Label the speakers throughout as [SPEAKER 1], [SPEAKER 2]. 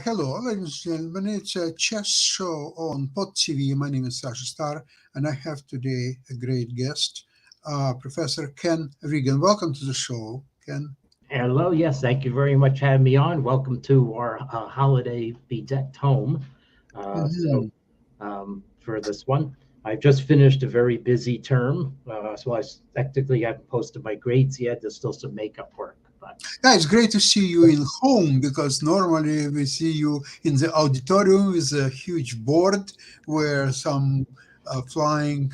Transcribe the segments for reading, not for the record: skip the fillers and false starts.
[SPEAKER 1] Hello, ladies and gentlemen. It's a chess show on Pod TV. My name is Sasha Star, and I have today a great guest, Professor Ken Regan. Welcome to the show, Ken.
[SPEAKER 2] Hello, yes, thank you very much for having me on. Welcome to our holiday bedecked home.
[SPEAKER 1] Hmm.
[SPEAKER 2] For this one, I've just finished a very busy term, so technically haven't posted my grades yet. There's still some makeup work, but
[SPEAKER 1] Yeah, it's great to see you in home because normally we see you in the auditorium with a huge board where some flying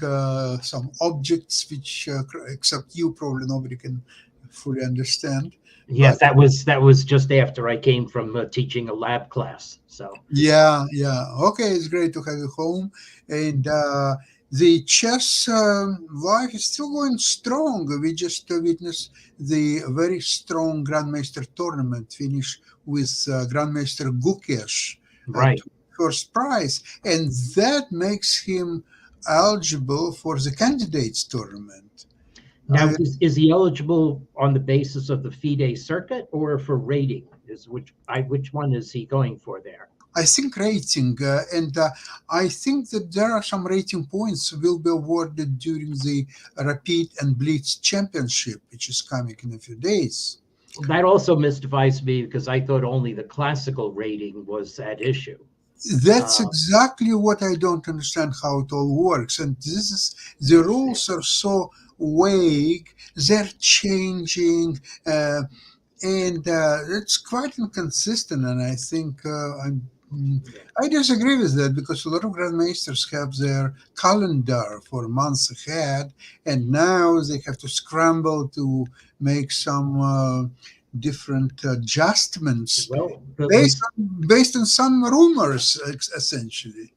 [SPEAKER 1] some objects which, except you, probably nobody can fully understand.
[SPEAKER 2] yes,
[SPEAKER 1] But
[SPEAKER 2] that was just after I came from teaching a lab class. So
[SPEAKER 1] yeah, yeah. Okay, it's great to have you home. And the chess life is still going strong. We just witnessed the very strong Grandmaster tournament finish with Grandmaster Gukesh
[SPEAKER 2] right.
[SPEAKER 1] to first prize. And that makes him eligible for the candidates tournament.
[SPEAKER 2] Now, is he eligible on the basis of the FIDE circuit or for rating? Is which one is he going for there?
[SPEAKER 1] I think rating, and I think that there are some rating points will be awarded during the Rapid and Blitz Championship, which is coming in a few days.
[SPEAKER 2] That also mystifies me because I thought only the classical rating was at issue.
[SPEAKER 1] That's
[SPEAKER 2] Uh,
[SPEAKER 1] exactly what I don't understand how it all works, and this is the rules are so vague. They're changing. And it's quite inconsistent. And I think
[SPEAKER 2] yeah.
[SPEAKER 1] I disagree with that because a lot of grandmasters have their calendar for months ahead, and now they have to scramble to make some different adjustments
[SPEAKER 2] Well,
[SPEAKER 1] based on some rumors, essentially.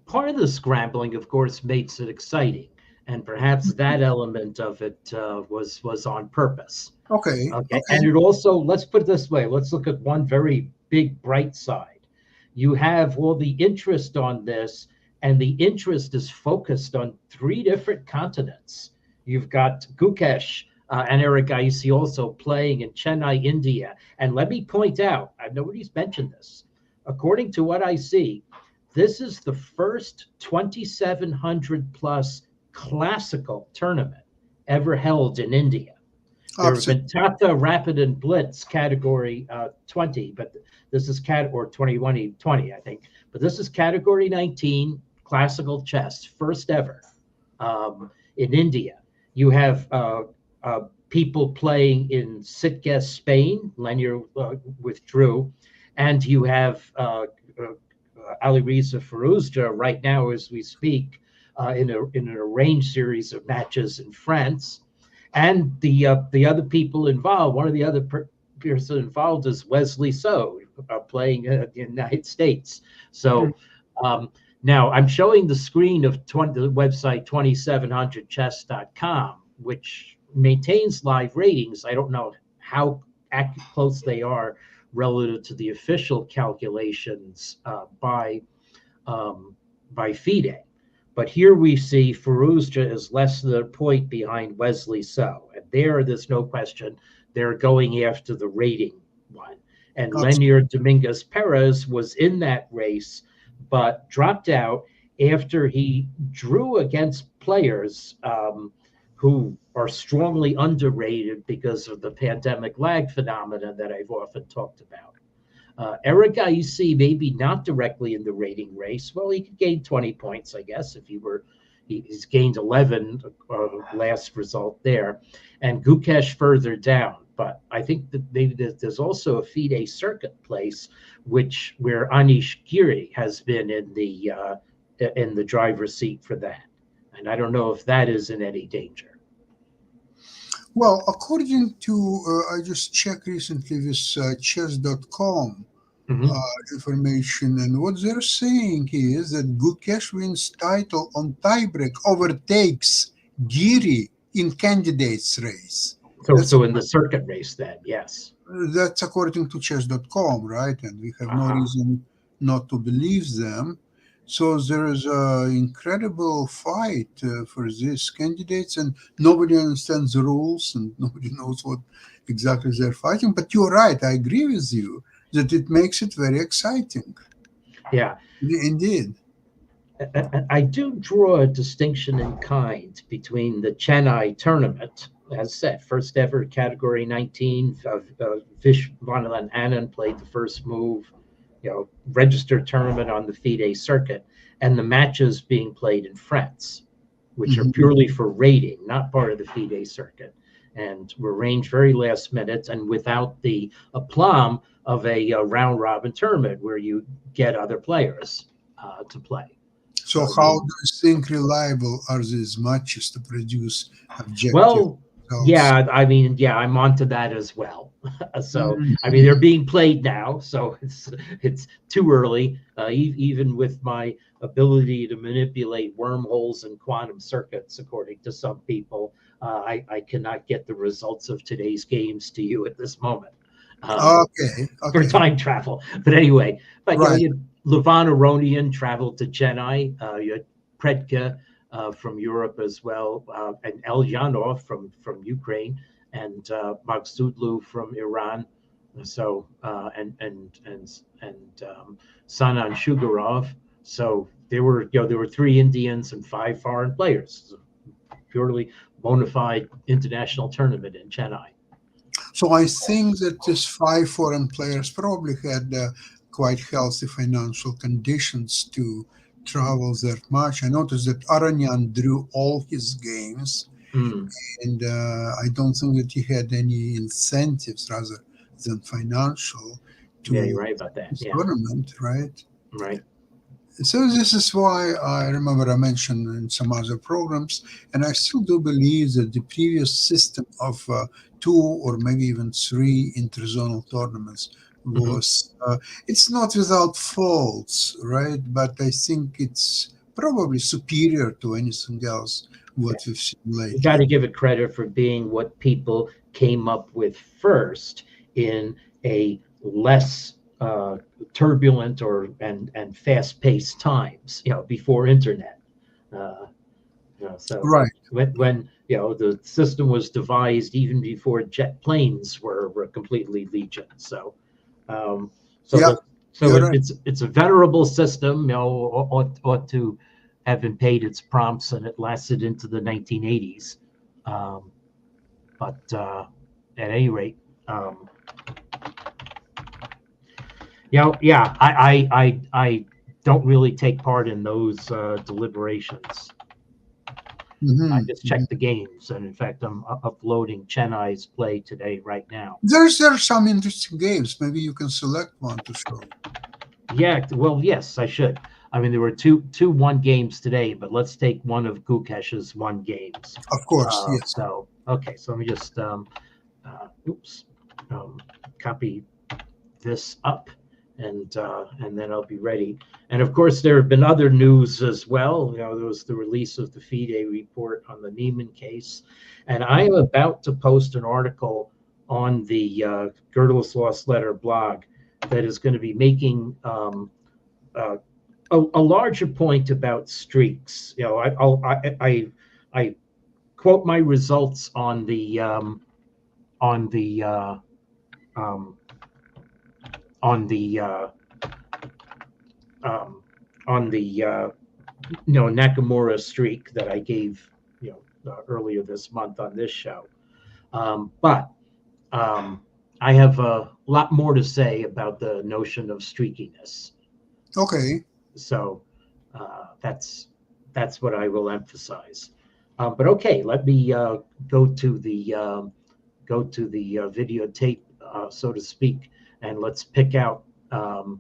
[SPEAKER 2] part of the scrambling, of course, makes it exciting, and perhaps that element of it was on purpose.
[SPEAKER 1] Okay,
[SPEAKER 2] Okay,
[SPEAKER 1] okay.
[SPEAKER 2] and it also, let's put it this way, let's look at one very big bright side. You have all the interest on this, and the interest is focused on three different continents. You've got Gukesh and Eric Gaisi also playing in Chennai, India. And let me point out, nobody's mentioned this. According to what I see, this is the first 2,700 plus classical tournament ever held in India. There have been
[SPEAKER 1] Absolutely.
[SPEAKER 2] Tata, Rapid, and Blitz category 20, but this is or 21, 20, I think. But this is category 19, classical chess, first ever in India. You have people playing in Sitges, Spain. Lenier withdrew. And you have Ali Riza Firouzja right now, as we speak, in an arranged series of matches in France. And the other people involved, one of the other person involved is Wesley So, playing in the United States. So um, now I'm showing the screen of the website 2700chess.com, which maintains live ratings. I don't know how close they are relative to the official calculations um, by FIDE. But here we see Firouzja is less than a point behind Wesley So. And there's no question they're going after the rating one. And
[SPEAKER 1] Absolutely.
[SPEAKER 2] Lenier Dominguez Perez was in that race, but dropped out after he drew against players who are strongly underrated because of the pandemic lag phenomenon that I've often talked about. Eric Gaisi, maybe not directly in the rating race. Well, he could gain 20 points, I guess, if he's gained 11 last result there. And Gukesh further down. But I think that maybe there's also a FIDE circuit place, where Anish Giri has been in the driver's seat for that. And I don't know if that is in any danger.
[SPEAKER 1] Well, according to, I just checked recently with chess.com uh,
[SPEAKER 2] Hmm.
[SPEAKER 1] information, and what they're saying is that Gukesh wins title on tiebreak, overtakes Giri in candidates race. That's
[SPEAKER 2] So in the circuit race, then, yes.
[SPEAKER 1] that's according to chess.com, right? And we have no
[SPEAKER 2] Uh-huh.
[SPEAKER 1] reason not to believe them. So there is an incredible fight for these candidates, and nobody understands the rules, and nobody knows what exactly they're fighting. But you're right; I agree with you. that it makes it very exciting.
[SPEAKER 2] Yeah.
[SPEAKER 1] Indeed.
[SPEAKER 2] I do draw a distinction in kind between the Chennai tournament, as said, first ever Category 19. Vish Vanalan Anand played the first move, registered tournament on the FIDE circuit, and the matches being played in France, which are purely for rating, not part of the FIDE circuit, and were arranged very last minute and without the aplomb of a round robin tournament where you get other players to play.
[SPEAKER 1] So how do you think reliable are these matches to produce objective
[SPEAKER 2] results?
[SPEAKER 1] Yeah,
[SPEAKER 2] I'm onto that as well. So, they're being played now, so it's too early. Even with my ability to manipulate wormholes and quantum circuits, according to some people, I cannot get the results of today's games to you at this moment.
[SPEAKER 1] Okay.
[SPEAKER 2] For time travel. But anyway,
[SPEAKER 1] right.
[SPEAKER 2] Levan Aronian traveled to Chennai. You had Predka from Europe as well, and Elyanov from Ukraine, and Magsudlu from Iran. So and Sanan Shugarov. So there were 3 Indians and 5 foreign players. Purely bona fide international tournament in Chennai.
[SPEAKER 1] So I think that these 5 foreign players probably had quite healthy financial conditions to travel that much. I noticed that Aronian drew all his games, and I don't think that he had any incentives rather than financial to
[SPEAKER 2] you're right about that.
[SPEAKER 1] Tournament, right?
[SPEAKER 2] Right.
[SPEAKER 1] So this is why I remember I mentioned in some other programs, and I still do believe that the previous system of 2 or maybe even 3 interzonal tournaments was, it's not without faults, right? But I think it's probably superior to anything else what we've seen lately.
[SPEAKER 2] You got to give it credit for being what people came up with first in a less turbulent and fast-paced times, before internet. So
[SPEAKER 1] right.
[SPEAKER 2] When the system was devised even before jet planes were completely legion. So it's a venerable system. Ought to have been paid its prompts, and it lasted into the 1980s. But at any rate. I don't really take part in those deliberations. I just check the games, and in fact, I'm uploading Chennai's play today right now.
[SPEAKER 1] There are some interesting games. Maybe you can select one to show.
[SPEAKER 2] Yeah, well, yes, I should. There were two 1 games today, but let's take one of Gukesh's 1 games.
[SPEAKER 1] Of course, yes.
[SPEAKER 2] So let me just copy this up. And then I'll be ready. And of course, there have been other news as well. There was the release of the FIDE report on the Neiman case, and I am about to post an article on the Gödel's Lost Letter blog that is going to be making a larger point about streaks. I quote my results on the Nakamura streak that I gave earlier this month on this show, but I have a lot more to say about the notion of streakiness.
[SPEAKER 1] Okay.
[SPEAKER 2] So that's what I will emphasize. But okay, let me go to the videotape, so to speak. And let's pick out an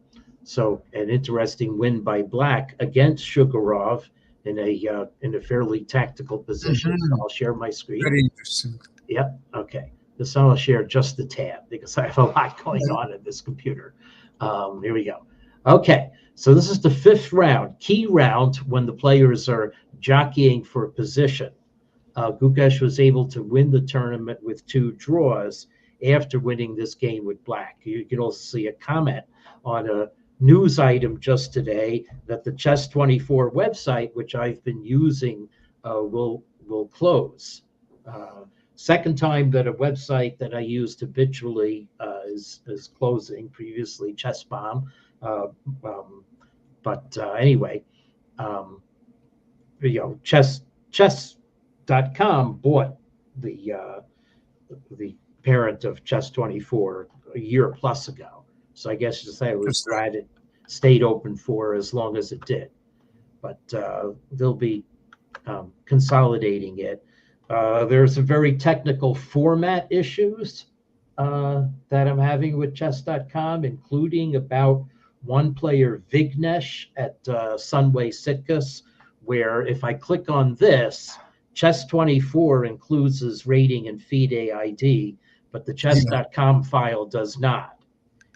[SPEAKER 2] interesting win by Black against Shugarov in a fairly tactical position. So I'll share my screen.
[SPEAKER 1] Very interesting.
[SPEAKER 2] Yep. Okay. This one I'll share just the tab because I have a lot going on in this computer. Here we go. Okay. So this is the 5th round, key round when the players are jockeying for position. Gukesh was able to win the tournament with 2 draws after winning this game with Black. You can also see a comment on a news item just today that the Chess24 website, which I've been using, will close. second time that a website that I used habitually is closing. Previously, Chess Bomb, but anyway, chess.com bought the parent of Chess24 a year plus ago. So I guess to say I was glad it stayed open for as long as it did. But they'll be consolidating it. There's some very technical format issues that I'm having with chess.com, including about one player Vignesh at Sunway Sitkus, where if I click on this, Chess24 includes his rating and feed AID, but the chess.com file does not.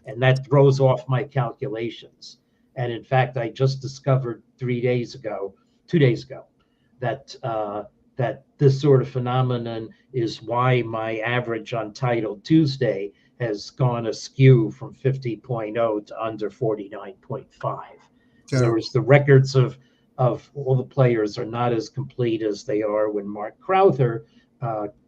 [SPEAKER 2] And that throws off my calculations. And in fact, I just discovered 2 days ago, that that this sort of phenomenon is why my average on Title Tuesday has gone askew from 50.0 to under 49.5. In other words, the records of all the players are not as complete as they are when Mark Crowther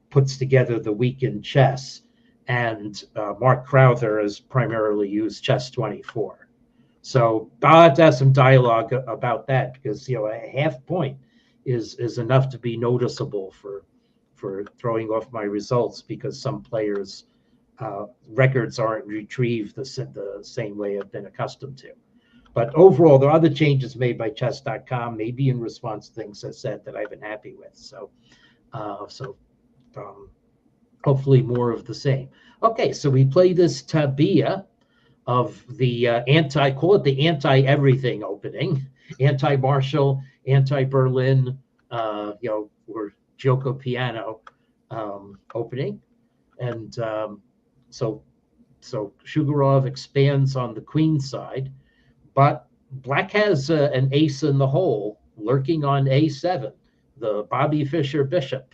[SPEAKER 2] puts together the Week in Chess. And Mark Crowther has primarily used Chess24. So I'll have to have some dialogue about that, because a half point is enough to be noticeable for throwing off my results, because some players' records aren't retrieved the same way I've been accustomed to. But overall, there are other changes made by chess.com, maybe in response to things I said that I've been happy with. So hopefully more of the same. Okay, so we play this Tabia of the call it the anti-everything opening, anti-Marshall, anti-Berlin, or Gioco Piano opening. And so Shugarov expands on the queen side, but black has an ace in the hole lurking on a7, the Bobby Fischer bishop,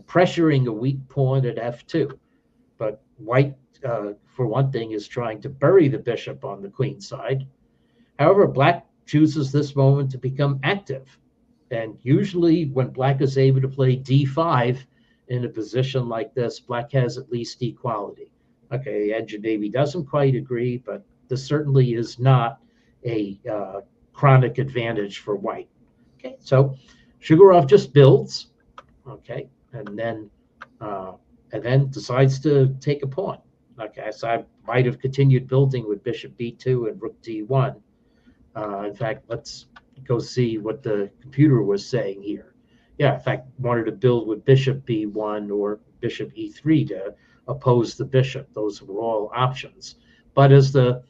[SPEAKER 2] pressuring a weak pawn at f2. But white, for one thing, is trying to bury the bishop on the queen side. However, black chooses this moment to become active. And usually when black is able to play d5 in a position like this, black has at least equality. Okay, Engine maybe doesn't quite agree, but this certainly is not a chronic advantage for white. Okay, so Shugarov just builds, okay, and then decides to take a pawn. Okay, so I might have continued building with bishop b2 and rook d1. In fact, let's go see what the computer was saying here. Yeah, in fact, wanted to build with bishop b1 or bishop e3 to oppose the bishop. Those were all options. But as the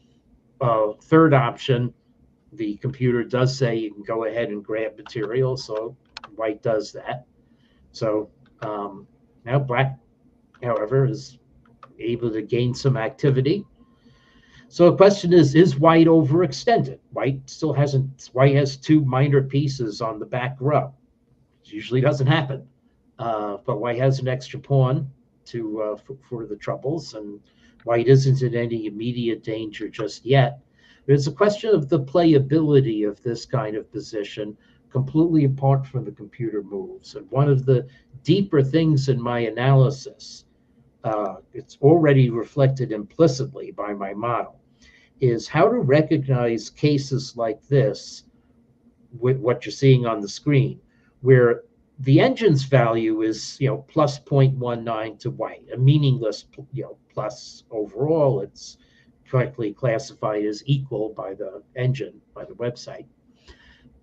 [SPEAKER 2] third option, the computer does say you can go ahead and grab material, so white does that. So now black, however, is able to gain some activity. So the question is white overextended? White has two minor pieces on the back row. It usually doesn't happen, but white has an extra pawn for the troubles, and white isn't in any immediate danger just yet. There's a question of the playability of this kind of position, completely apart from the computer moves. And one of the deeper things in my analysis, it's already reflected implicitly by my model, is how to recognize cases like this, with what you're seeing on the screen, where the engine's value is plus 0.19 to white, a meaningless plus overall. It's correctly classified as equal by the engine, by the website.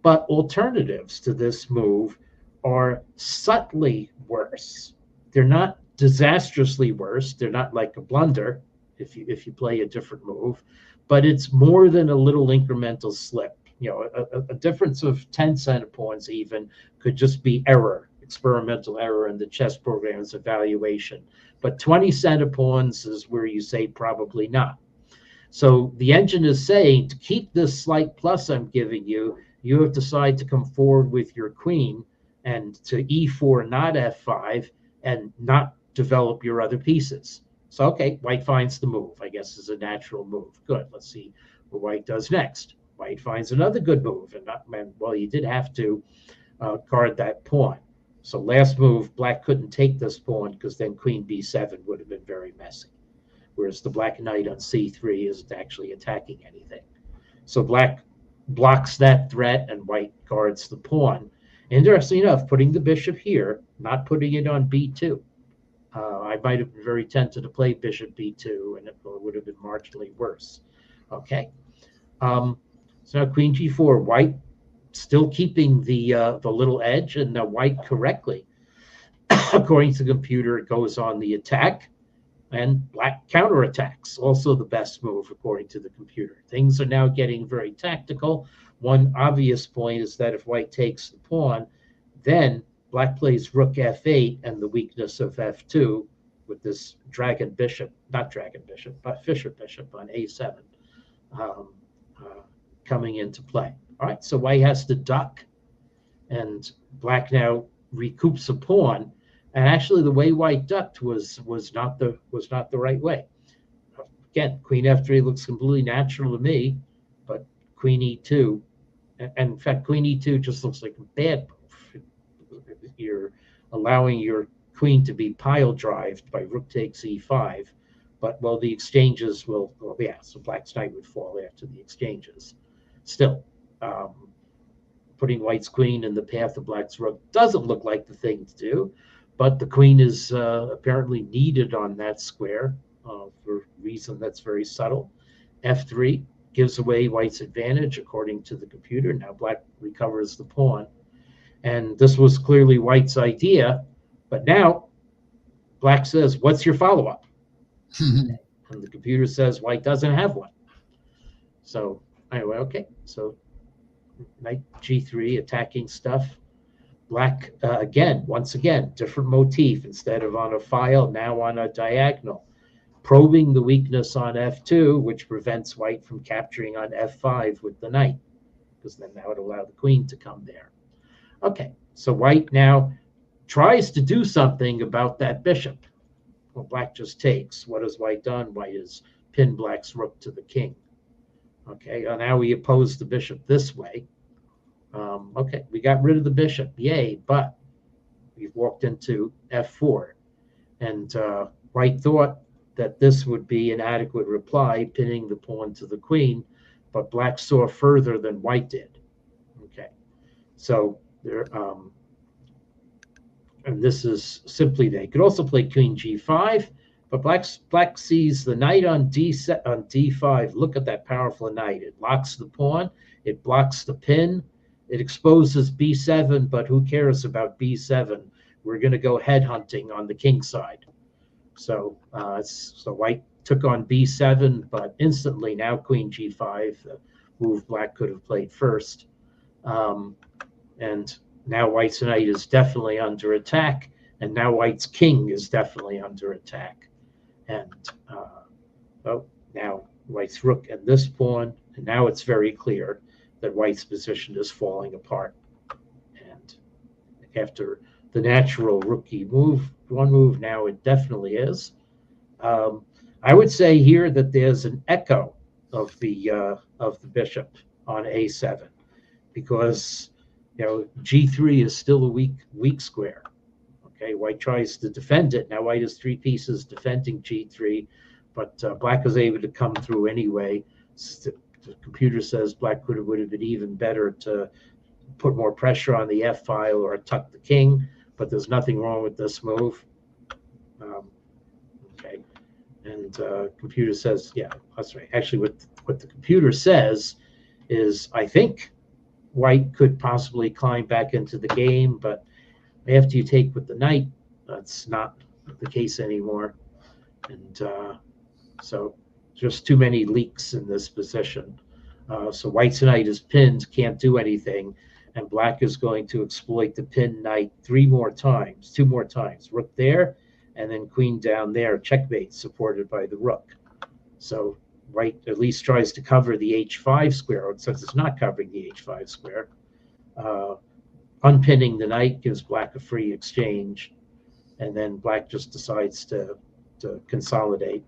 [SPEAKER 2] But alternatives to this move are subtly worse. They're not disastrously worse. They're not like a blunder if you play a different move, but it's more than a little incremental slip. A difference of 10 centipoints even could just be error, experimental error in the chess program's evaluation. But 20 centipoints is where you say probably not. So the engine is saying, to keep this slight plus I'm giving you, you have decided to come forward with your queen and to e4, not f5, and not develop your other pieces. So, okay, white finds the move, I guess, is a natural move. Good. Let's see what white does next. White finds another good move. And well, you did have to guard that pawn. So last move, black couldn't take this pawn because then queen b7 would have been very messy. Whereas the black knight on c3 isn't actually attacking anything. So black blocks that threat and white guards the pawn. Interesting enough, putting the bishop here, not putting it on b2. I might have been very tempted to play bishop b2, and it would have been marginally worse. Okay. So now queen g4, white still keeping the little edge, and white correctly, according to the computer, it goes on the attack, and black counterattacks, also the best move according to the computer. Things are now getting very tactical. One obvious point is that if white takes the pawn, then black plays rook f8 and the weakness of f2 with this dragon bishop, not dragon bishop, but Fischer bishop on a7 coming into play. All right, so white has to duck, and black now recoups a pawn. And actually, the way white ducked was not the right way. Again, queen f3 looks completely natural to me, but queen e2, and in fact, queen e2 just looks like a bad move. You're allowing your queen to be pile drived by rook takes e5, but well, the exchanges will. Well, yeah, so black's knight would fall after the exchanges. Still, putting white's queen in the path of black's rook doesn't look like the thing to do. But the queen is apparently needed on that square for a reason that's very subtle. f3 gives away white's advantage, according to the computer. Now black recovers the pawn. And this was clearly white's idea. But now black says, what's your follow-up? And the computer says white doesn't have one. So anyway, okay. So knight g3, attacking stuff. Black, once again, different motif. Instead of on a file, now on a diagonal. Probing the weakness on f2, which prevents white from capturing on f5 with the knight, because then that would allow the queen to come there. Okay, so white now tries to do something about that bishop. Well, black just takes. What has white done? White has pinned black's rook to the king. Okay, now we oppose the bishop this way. Okay, we got rid of the bishop, yay, but we've walked into f4. And white thought that this would be an adequate reply, pinning the pawn to the queen, but black saw further than white did. Okay, so there, and this is simply, they could also play queen g5, but black sees the knight on d5. Look at that powerful knight. It locks the pawn, it blocks the pin. It exposes b7, but who cares about b7? We're going to go headhunting on the king side. So, so white took on b7, but instantly now queen g5, the move black could have played first. And now white's knight is definitely under attack, and now white's king is definitely under attack. And now white's rook and this pawn, and now it's very clear that white's position is falling apart. And after the natural rookie move, one move, now it definitely is. I would say here that there's an echo of the bishop on a7, because g3 is still a weak square. Okay, white tries to defend it. Now white has 3 pieces defending g3, but black is able to come through anyway. The computer says black would have been even better to put more pressure on the f file or tuck the king, but there's nothing wrong with this move. Okay, and computer says, yeah, that's right. Actually, what the computer says is, I think white could possibly climb back into the game, but after you take with the knight, that's not the case anymore. And so just too many leaks in this position. So white's knight is pinned, can't do anything, and black is going to exploit the pinned knight 2 more times. Rook there, and then queen down there, checkmate, supported by the rook. So white at least tries to cover the h5 square, since it's not covering the h5 square. Unpinning the knight gives black a free exchange, and then black just decides to consolidate.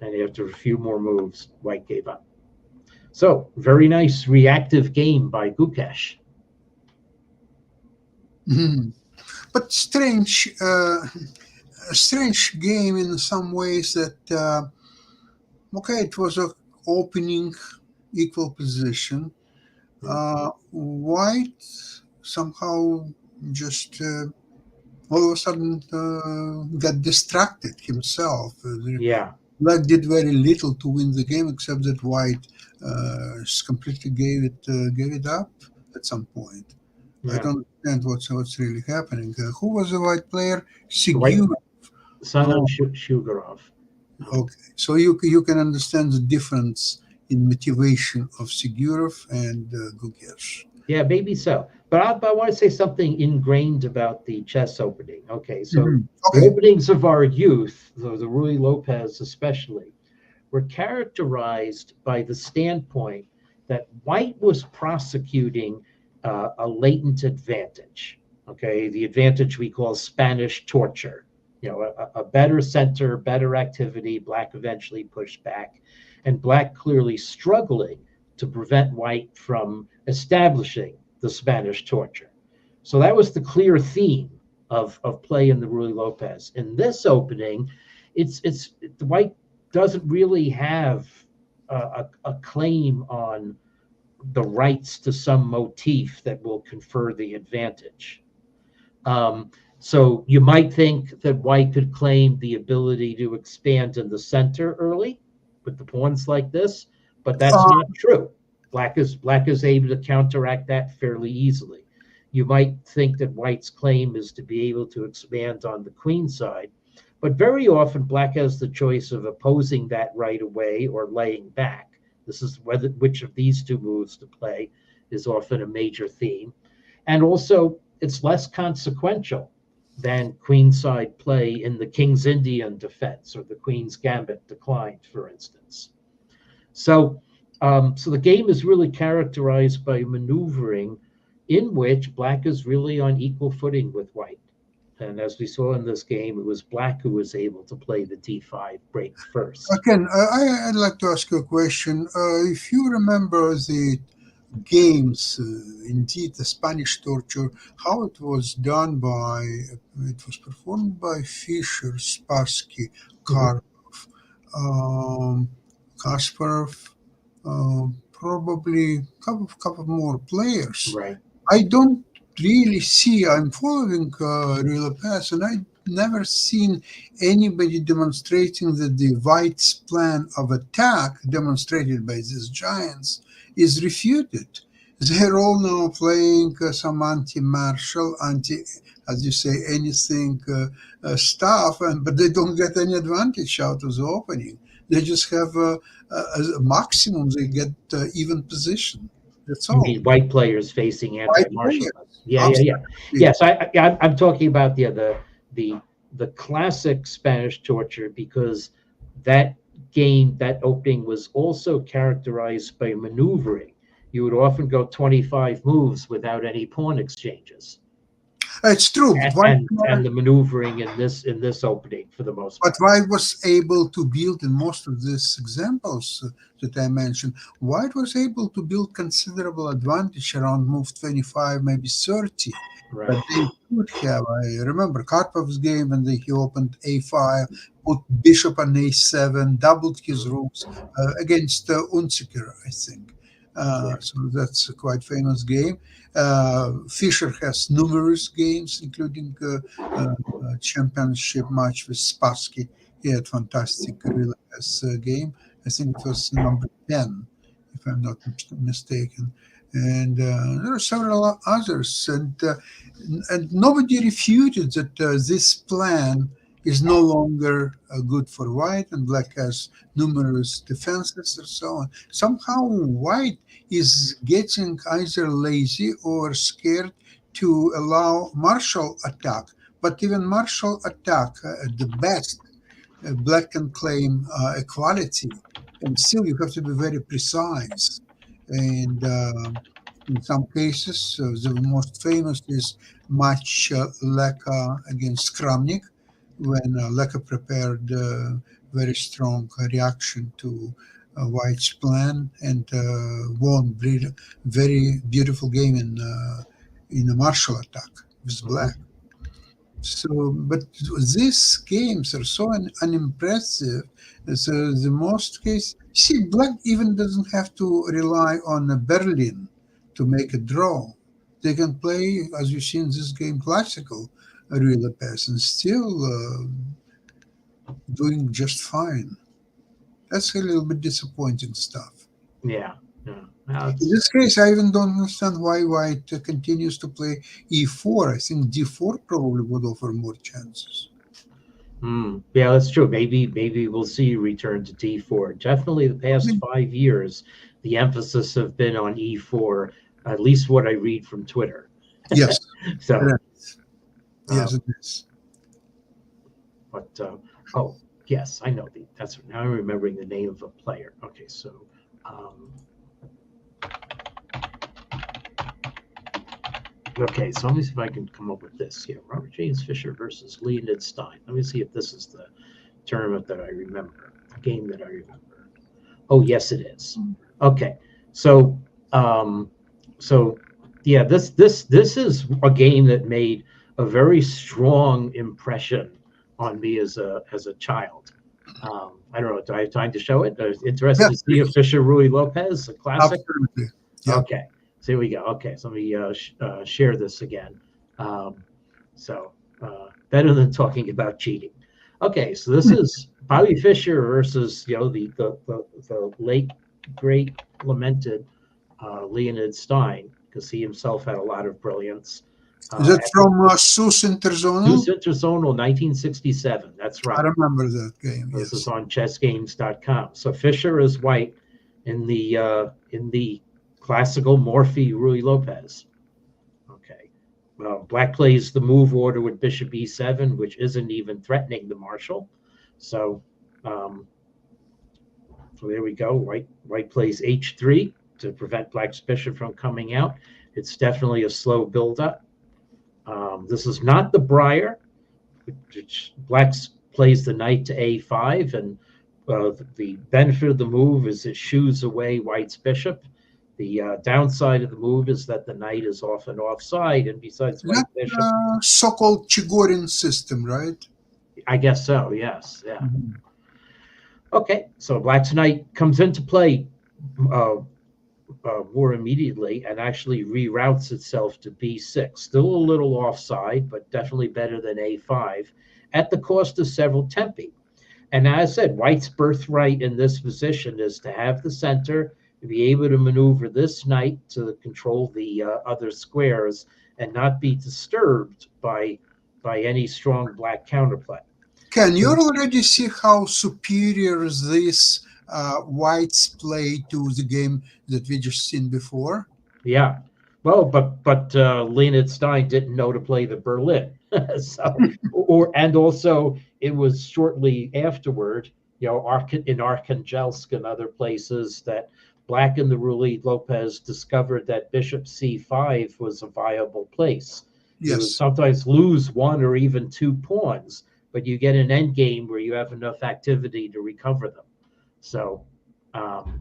[SPEAKER 2] And after a few more moves, white gave up. So, very nice reactive game by Gukesh.
[SPEAKER 1] but a strange game in some ways that okay, it was a opening equal position. White somehow just all of a sudden got distracted himself.
[SPEAKER 2] Yeah,
[SPEAKER 1] Black did very little to win the game, except that White completely gave it up at some point. I
[SPEAKER 2] yeah.
[SPEAKER 1] don't understand what's really happening. Who was the white player?
[SPEAKER 2] The white
[SPEAKER 1] Sigur.
[SPEAKER 2] son of
[SPEAKER 1] Oh,
[SPEAKER 2] Shugarov.
[SPEAKER 1] okay. So you can understand the difference in motivation of Sigurov and Gugesh.
[SPEAKER 2] Yeah, maybe so. But I want to say something ingrained about the chess opening. Okay, so
[SPEAKER 1] Mhm.
[SPEAKER 2] the
[SPEAKER 1] Okay.
[SPEAKER 2] openings of our youth, the Rui Lopez especially, were characterized by the standpoint that White was prosecuting a latent advantage. Okay, the advantage we call Spanish torture. You know, a better center, better activity. Black eventually pushed back, and Black clearly struggling to prevent White from establishing the Spanish torture. So that was the clear theme of play in the Rui Lopez. In this opening, it's the White doesn't really have a claim on the rights to some motif that will confer the advantage. Um, so you might think that White could claim the ability to expand in the center early with the pawns like this, but that's
[SPEAKER 1] Uh,
[SPEAKER 2] not true. Black is able to counteract that fairly easily. You might think that White's claim is to be able to expand on the queen side, but very often Black has the choice of opposing that right away or laying back. This is whether which of these two moves to play is often a major theme. And also, it's less consequential than queenside play in the King's Indian defense or the Queen's Gambit declined, for instance. So, so the game is really characterized by maneuvering in which Black is really on equal footing with White. And as we saw in this game, it was Black who was able to play the d5 break first.
[SPEAKER 1] Again, I'd like to ask you a question. If you remember the games, indeed, the Spanish torture, how it was done by, it was performed by Fischer, Spassky,
[SPEAKER 2] Mhm.
[SPEAKER 1] Karpov, um, Kasparov, probably a couple more players.
[SPEAKER 2] Right.
[SPEAKER 1] I don't really see. I'm following Real Pass, and I never seen anybody demonstrating that the White's plan of attack, demonstrated by these giants, is refuted. They're all now playing some anti-martial, anti, as you say, anything stuff, but they don't get any advantage out of the opening. They just have a maximum. They get even position. That's
[SPEAKER 2] You
[SPEAKER 1] all.
[SPEAKER 2] mean white players facing
[SPEAKER 1] White
[SPEAKER 2] anti-martial laws?
[SPEAKER 1] players,
[SPEAKER 2] Yeah, yeah, yeah.
[SPEAKER 1] absolutely.
[SPEAKER 2] Yes, I'm talking about the the classic Spanish torture because that game, that opening was also characterized by maneuvering. You would often go 25 moves without any pawn exchanges,
[SPEAKER 1] It's true, but
[SPEAKER 2] and the maneuvering in this opening for the most part.
[SPEAKER 1] White was able to build in most of these examples that I mentioned. White was able to build considerable advantage around move 25, maybe 30.
[SPEAKER 2] Right.
[SPEAKER 1] But they could have. I remember Karpov's game when he opened a5, put bishop on a7, doubled his rooks against Unziker, I think.
[SPEAKER 2] Right.
[SPEAKER 1] So that's a quite famous game. Fischer has numerous games, including championship match with Spassky. He had fantastic relay game. I think it was number 10, if I'm not mistaken. And there are several others. And nobody refuted that this plan is no longer good for White, and Black has numerous defenses and so on. Somehow, White is getting either lazy or scared to allow martial attack. But even martial attack, at the best, Black can claim equality, and still you have to be very precise. And in some cases, the most famous is match Leka against Kramnik, when Leka prepared very strong reaction to White's plan and won very beautiful game in a martial attack with
[SPEAKER 2] Mhm.
[SPEAKER 1] Black. So, but these games are so unimpressive. So the most case, see, Black even doesn't have to rely on Berlin to make a draw. They can play, as you see in this game, classical Ruy Lopez and still doing just fine. That's a little bit disappointing stuff.
[SPEAKER 2] Yeah. Yeah. Now
[SPEAKER 1] In this case, I even don't understand why White continues to play e4. I think d4 probably would offer more chances.
[SPEAKER 2] Yeah, that's true. Maybe we'll see you return to D4. Definitely the past 5 years, the emphasis have been on E4, at least what I read from Twitter.
[SPEAKER 1] Yes.
[SPEAKER 2] So,
[SPEAKER 1] Yes, it is.
[SPEAKER 2] but oh, yes, I know that's now I'm remembering the name of a player. Okay, so okay, so let me see if I can come up with this here. Robert James Fischer versus Leonid Stein. Let me see if this is the tournament that I remember, the game that I remember. Oh, yes, it is. Okay, so yeah, this is a game that made a very strong impression on me as a child. I don't know. Do I have time to show it? Interested to see a Fischer Ruy Lopez, a classic.
[SPEAKER 1] Absolutely. Yeah.
[SPEAKER 2] Okay, so here we go. Okay, so let me share this again. Better than talking about cheating. Okay, so this is Bobby Fischer versus the late great lamented Leonid Stein, because he himself had a lot of brilliance.
[SPEAKER 1] Is that from SUS Interzonal?
[SPEAKER 2] SUS Interzonal 1967. That's right.
[SPEAKER 1] I remember that game.
[SPEAKER 2] This
[SPEAKER 1] Yes.
[SPEAKER 2] is on chessgames.com. So Fischer is white in the classical Morphy Ruy Lopez. Okay. Well, Black plays the move order with bishop e7, which isn't even threatening the marshal. So there we go. White plays h3 to prevent Black's bishop from coming out. It's definitely a slow buildup. This is not the Briar, which Black plays the knight to a5, and the benefit of the move is it shoos away White's bishop. The downside of the move is that the knight is often offside, and besides White's bishop,
[SPEAKER 1] so-called Chigorin system, right?
[SPEAKER 2] I guess so. Yes. Yeah. Mm-hmm. Okay, so Black's knight comes into play more immediately and actually reroutes itself to b6. Still a little offside, but definitely better than a5, at the cost of several tempi. And as I said, White's birthright in this position is to have the center, to be able to maneuver this knight to control the other squares and not be disturbed by any strong Black counterplay.
[SPEAKER 1] Can you already see how superior this White's play to the game that we just seen before?
[SPEAKER 2] Yeah. Well, but Leonid Stein didn't know to play the Berlin. And also it was shortly afterward, in Arkhangelsk and other places, that Black and the Ruy Lopez discovered that bishop c5 was a viable place.
[SPEAKER 1] Yes.
[SPEAKER 2] You would sometimes lose one or even two pawns, but you get an end game where you have enough activity to recover them. So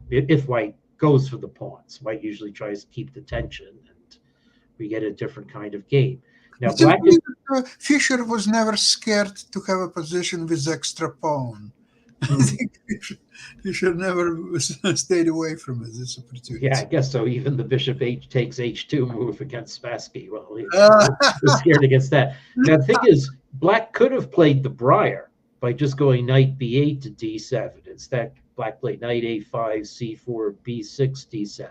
[SPEAKER 2] if White goes for the pawns, White usually tries to keep the tension, and we get a different kind of game. Now, Black
[SPEAKER 1] Fischer was never scared to have a position with extra pawn. I think Fischer never stayed away from it, this opportunity.
[SPEAKER 2] Yeah, I guess so. Even the bishop takes h2 move against Spassky. Well, he was scared against that. Now, the thing is, Black could have played the Briar by just going knight b8 to d7. Instead, Black played knight a5, c4, b6, d7.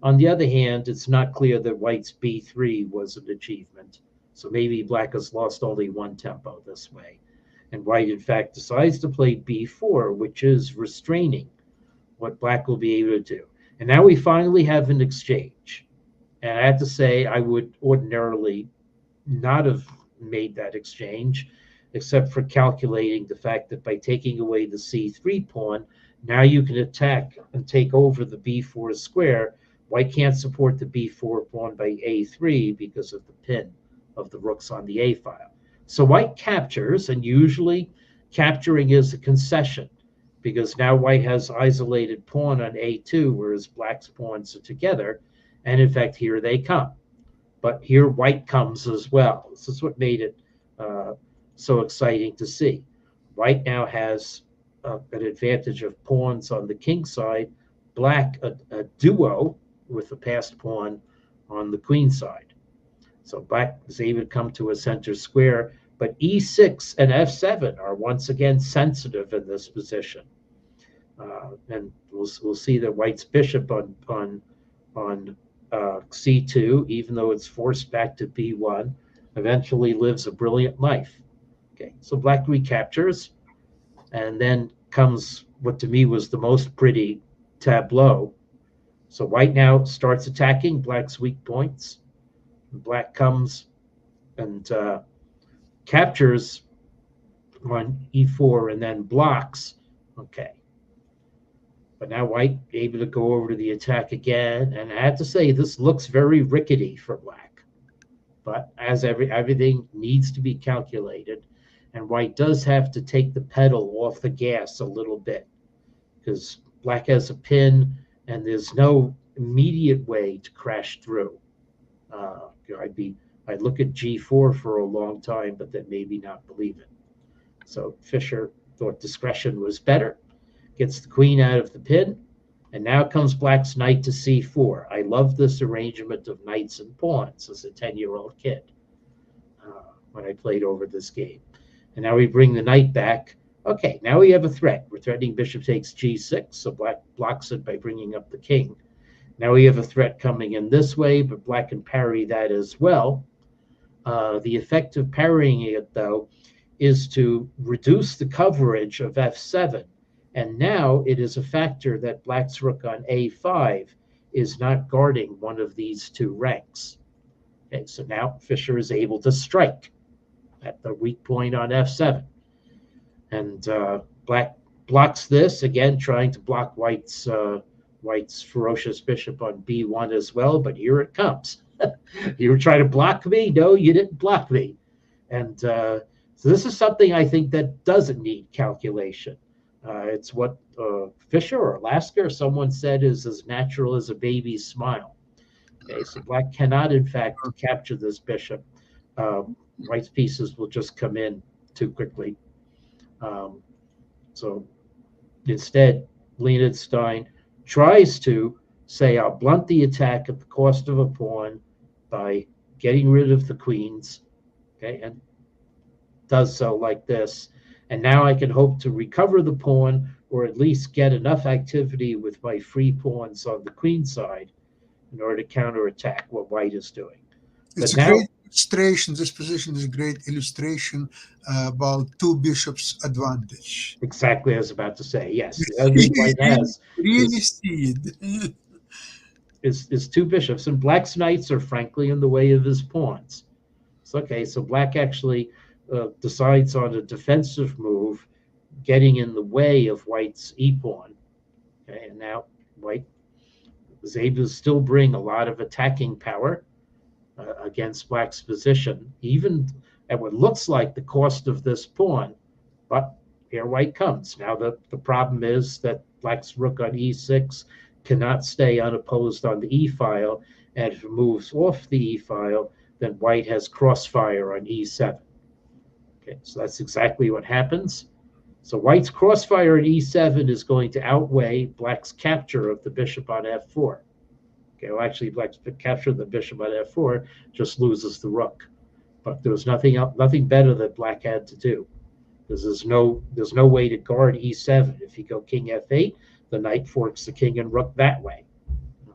[SPEAKER 2] On the other hand, it's not clear that White's b3 was an achievement. So maybe Black has lost only one tempo this way. And White, in fact, decides to play b4, which is restraining what Black will be able to do. And now we finally have an exchange. And I have to say, I would ordinarily not have made that exchange, except for calculating the fact that by taking away the c3 pawn, now you can attack and take over the b4 square. White can't support the b4 pawn by a3 because of the pin of the rooks on the a file. So White captures, and usually capturing is a concession, because now White has isolated pawn on a2, whereas Black's pawns are together, and in fact here they come. But here White comes as well. This is what made it so exciting to see. White now has an advantage of pawns on the king side. Black a duo with the passed pawn on the queen side. So black is able to come to a center square, but e6 and f7 are once again sensitive in this position. And we'll see that white's bishop on c2, even though it's forced back to b1, eventually lives a brilliant life. Okay, so black recaptures, and then comes what to me was the most pretty tableau. So white now starts attacking black's weak points. Black comes and captures on e4 and then blocks. Okay. But now white able to go over to the attack again. And I have to say, this looks very rickety for black. But as everything needs to be calculated, and white does have to take the pedal off the gas a little bit, because black has a pin and there's no immediate way to crash through. I'd look at g4 for a long time, but then maybe not believe it. So Fischer thought discretion was better, gets the queen out of the pin, and now comes black's knight to c4. I love this arrangement of knights and pawns as a 10-year-old kid when I played over this game. And now we bring the knight back. Okay, now we have a threat. We're threatening bishop takes g6, so black blocks it by bringing up the king. Now we have a threat coming in this way, but black can parry that as well. The effect of parrying it, though, is to reduce the coverage of f7. And now it is a factor that black's rook on a5 is not guarding one of these two ranks. Okay, so now Fischer is able to strike at the weak point on f7. And black blocks this, again, trying to block white's ferocious bishop on b1 as well, but here it comes. You were trying to block me? No, you didn't block me. And so this is something I think that doesn't need calculation. It's what Fischer or Lasker, someone said, is as natural as a baby's smile. Okay, so black cannot, in fact, capture this bishop. White's pieces will just come in too quickly. So instead, Leonid Stein tries to say, I'll blunt the attack at the cost of a pawn by getting rid of the queens, okay, and does so like this. And now I can hope to recover the pawn, or at least get enough activity with my free pawns on the queen side in order to counterattack what white is doing.
[SPEAKER 1] It's a great illustration. This position is a great illustration about two bishops' advantage.
[SPEAKER 2] Exactly, I was about to say, yes. The other thing white has
[SPEAKER 1] really see it.
[SPEAKER 2] is two bishops, and black's knights are frankly in the way of his pawns. So, okay, so black actually decides on a defensive move, getting in the way of white's e-pawn. Okay, and now white is able to still bring a lot of attacking power against black's position, even at what looks like the cost of this pawn. But here white comes. Now the problem is that black's rook on e6 cannot stay unopposed on the e-file, and if it moves off the e-file, then white has crossfire on e7. Okay, so that's exactly what happens. So white's crossfire on e7 is going to outweigh black's capture of the bishop on f4. Okay, well, actually, black's capture of the bishop on f4 just loses the rook. But there was nothing better that black had to do, because there's no way to guard e7. If you go king f8, the knight forks the king and rook that way.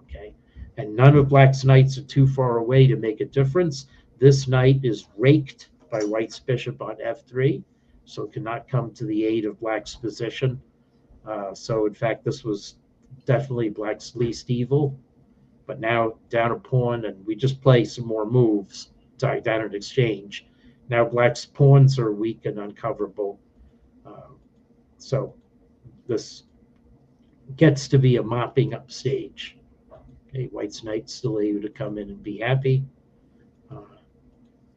[SPEAKER 2] Okay, and none of black's knights are too far away to make a difference. This knight is raked by white's bishop on f3, so it cannot come to the aid of black's position. So in fact, this was definitely black's least evil. But now down a pawn, and we just play some more moves down an exchange. Now black's pawns are weak and uncoverable. So this gets to be a mopping up stage. Okay, white's knight's still able to come in and be happy.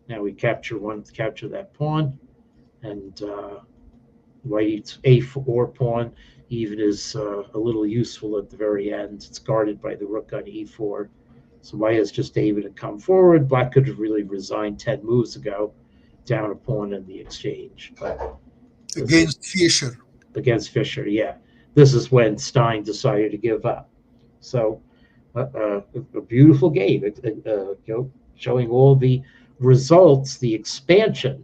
[SPEAKER 2] Now we capture that pawn, and white's a4 pawn even is a little useful at the very end. It's guarded by the rook on e4. So white is just able to come forward. Black could have really resigned 10 moves ago, down a pawn in the exchange. But
[SPEAKER 1] Against Fischer.
[SPEAKER 2] against Fischer, yeah. This is when Stein decided to give up. So a beautiful game, showing all the results, the expansion,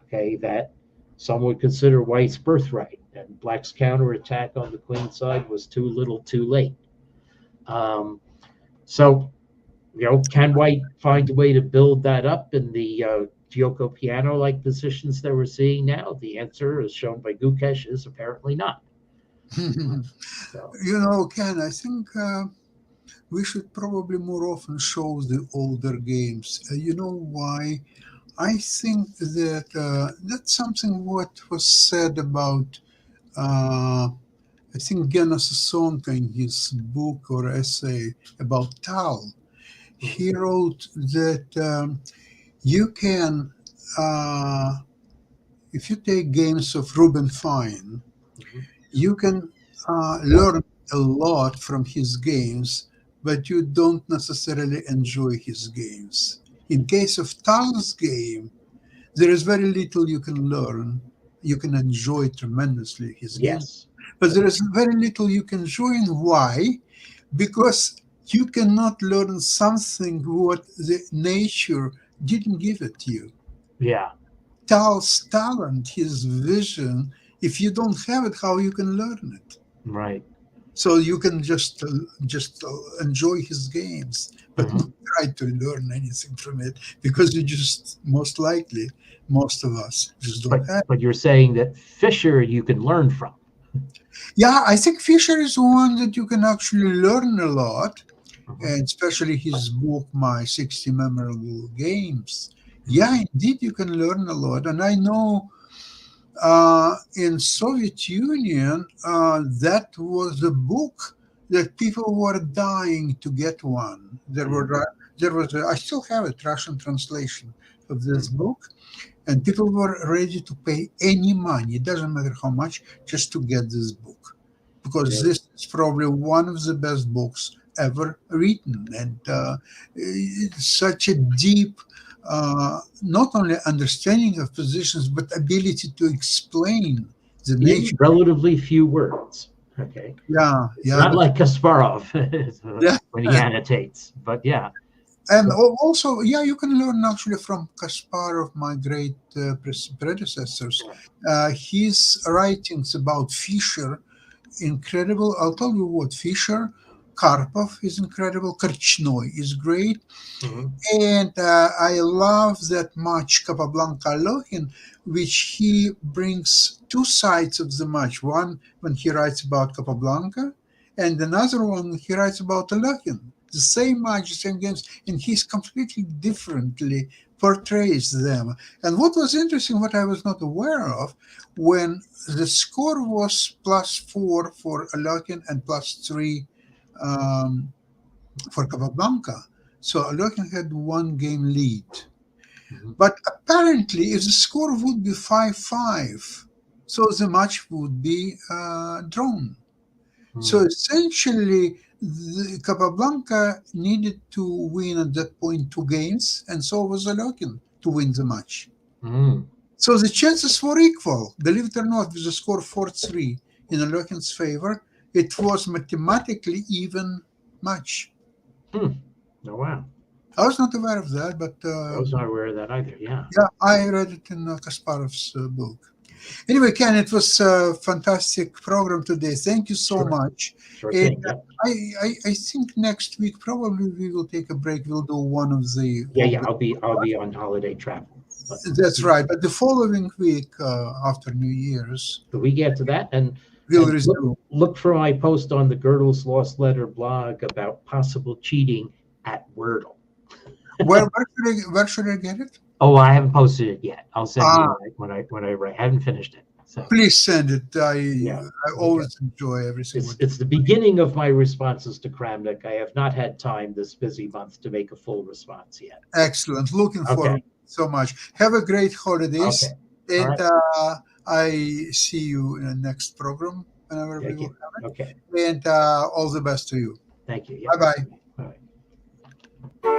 [SPEAKER 2] okay, that some would consider White's birthright, and Black's counterattack on the queen side was too little, too late. So, can White find a way to build that up in the Gioco piano-like positions that we're seeing now? The answer, as shown by Gukesh, is apparently not. So,
[SPEAKER 1] Ken, I think we should probably more often show the older games. You know why? I think that that's something what was said about, I think, Genos Sonka in his book or essay about Tal. He wrote that you can, if you take games of Ruben Fine, you can learn a lot from his games, but you don't necessarily enjoy his games. In case of Tal's game, there is very little you can learn. You can enjoy tremendously his games,
[SPEAKER 2] yes.
[SPEAKER 1] but there is very little you can enjoy. And why? Because you cannot learn something what the nature didn't give it to you.
[SPEAKER 2] Yeah.
[SPEAKER 1] Tal's talent, his vision, if you don't have it, how you can learn it?
[SPEAKER 2] Right.
[SPEAKER 1] So you can just enjoy his games, but not try to learn anything from it, because you just, most likely, most of us just don't have.
[SPEAKER 2] But you're saying that Fischer you can learn from.
[SPEAKER 1] Yeah, I think Fischer is one that you can actually learn a lot, and especially his book, My 60 Memorable Games. Yeah, indeed, you can learn a lot. And I know in Soviet Union, that was a book that people were dying to get one. There was I still have it, Russian translation of this book, and people were ready to pay any money, it doesn't matter how much, just to get this book, because this is probably one of the best books ever written, and it's such a deep, not only understanding of positions, but ability to explain the nature.
[SPEAKER 2] In relatively few words. Okay.
[SPEAKER 1] Yeah,
[SPEAKER 2] It's not like Kasparov
[SPEAKER 1] Yeah.
[SPEAKER 2] when he annotates, but yeah.
[SPEAKER 1] And also, yeah, you can learn actually from Kasparov, my great predecessors. His writings about Fischer, incredible. I'll tell you what, Fischer, Karpov is incredible, Korchnoi is great. And I love that much Capablanca Alohin, which he brings two sides of the match. One when he writes about Capablanca, and another one he writes about Alohin. The same match, the same games, and he's completely differently portrays them. And what was interesting, what I was not aware of, when the score was +4 for Alohin and +3 for Capablanca. So Alohin had one game lead. But apparently, if the score would be 5-5, so the match would be drawn. So essentially, Capablanca needed to win at that point 2 games, and so was Alohin to win the match. So the chances were equal. Believe it or not, with the score 4-3 in Alohin's favor, it was mathematically even match.
[SPEAKER 2] Oh, wow.
[SPEAKER 1] I was not aware of that, but
[SPEAKER 2] I was not aware of that either. Yeah.
[SPEAKER 1] Yeah, I read it in Kasparov's book. Anyway, Ken, it was a fantastic program today. Thank you so much.
[SPEAKER 2] Sure thing.
[SPEAKER 1] I think next week probably we will take a break. We'll do one of the
[SPEAKER 2] I'll be on holiday travel.
[SPEAKER 1] That's right. But the following week after New Year's,
[SPEAKER 2] the week after that, and
[SPEAKER 1] we'll resume.
[SPEAKER 2] Look for my post on the Gödel's Lost Letter blog about possible cheating at Wordle.
[SPEAKER 1] Where should I get it?
[SPEAKER 2] Oh, I haven't posted it yet. I'll send you when I write. I haven't finished it. So
[SPEAKER 1] please send it. I always enjoy everything.
[SPEAKER 2] It's the beginning of my responses to Kramnik. I have not had time this busy month to make a full response yet.
[SPEAKER 1] Excellent. Looking forward so much. Have a great holidays.
[SPEAKER 2] Okay.
[SPEAKER 1] And I see you in the next program whenever we will have it.
[SPEAKER 2] Okay.
[SPEAKER 1] And all the best to you.
[SPEAKER 2] Thank you.
[SPEAKER 1] Bye-bye.
[SPEAKER 2] Bye.